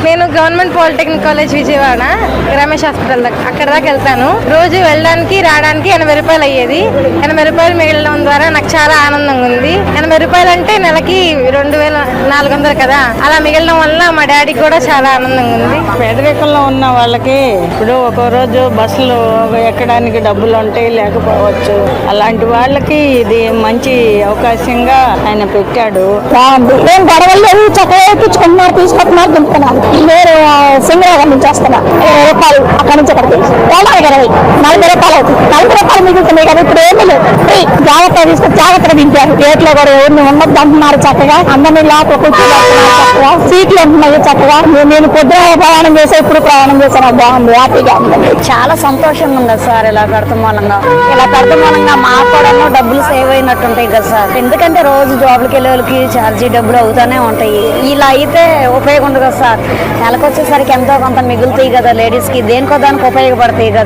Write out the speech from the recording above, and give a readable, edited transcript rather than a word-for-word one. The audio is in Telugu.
నేను government polytechnic college Vijayawada Ramesh hospital అక్కడ దాకా వెళ్తాను. రోజు వెళ్ళడానికి రావడానికి 80 రూపాయలు అయ్యేది. 80 రూపాయలు మిగలడం ద్వారా నాకు చాలా ఆనందంగా ఉంది. 80 రూపాయలు అంటే నెలకి 2400 కదా, అలా మిగలడం వల్ల మా డాడీకి కూడా చాలా ఆనందంగా ఉంది. పేదరికంలో ఉన్న వాళ్ళకి ఇప్పుడు ఒక రోజు బస్సులు ఎక్కడానికి డబ్బులు ఉంటాయి లేకపోవచ్చు, అలాంటి వాళ్ళకి ఇది మంచి అవకాశంగా ఆయన పెట్టాడు. నేను గడవలేదు, చక్కగా ఎక్కించుకుంటున్నారు, తీసుకుంటున్నారు, దింపుతున్నారు. నేను సింగరాగర్ నుంచి వస్తున్నా. 20 రూపాయలు అక్కడి నుంచి అక్కడికి 40 రూపాయలు అవుతుంది. 40 రూపాయలు మిగులుతున్నాయి కదా, ఇప్పుడు ఏమీ లేదు. జాగ్రత్తగా తీసుకొని జాగ్రత్తగా దింపారు. రేట్లో కూడా ఎవరిని ఉండదు అంటున్నారు. చక్కగా అందరినీ లోపల చక్కగా సీట్లు ఉంటున్నాయి. చక్కగా నేను పొద్దున ప్రయాణం చేసా, ఇప్పుడు ప్రయాణం చేశాను. బాగుంది, హ్యాపీగా ఉంది. చాలా సంతోషంగా ఉంది సార్. ఇలా కడతాం మూలంగా మాకు కూడా డబ్బులు సేవ్ అయినట్టు ఉంటాయి కదా సార్. ఎందుకంటే రోజు జాబ్లకి వెళ్ళే వాళ్ళకి ఛార్జీ డబ్బులు అవుతానే ఉంటాయి. ఇలా అయితే ఉపయోగం ఉంది కదా సార్. నెలకు వచ్చేసరికి ఎంతో కొంత మిగులుతాయి కదా, లేడీస్ కి దేనికో దానికి ఉపయోగపడతాయి కదా.